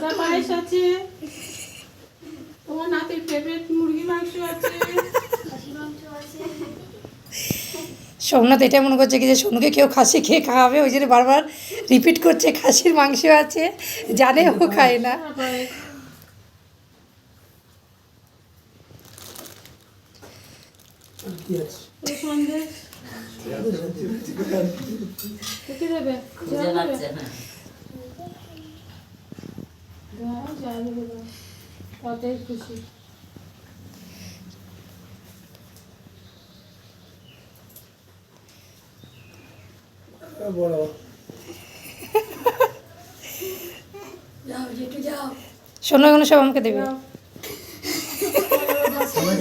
সাদা পায়েস আছে, তোমার নাতির ফেভারিট মুরগি মাংস আছে। সোমনাথ এটা মনে করছে কি যে সোনুকে কেউ খাসি খেয়ে খাওয়াবে, ওই জন্য বারবার রিপিট করছে খাসির মাংস আছে, জানে ও খায় না। সন্দেশ খেতে দেবে, খুঁজে পাচ্ছে না। যা দেবে দাও, তাতেই খুশি। সোনু এগুলো সব আমাকে দেবে।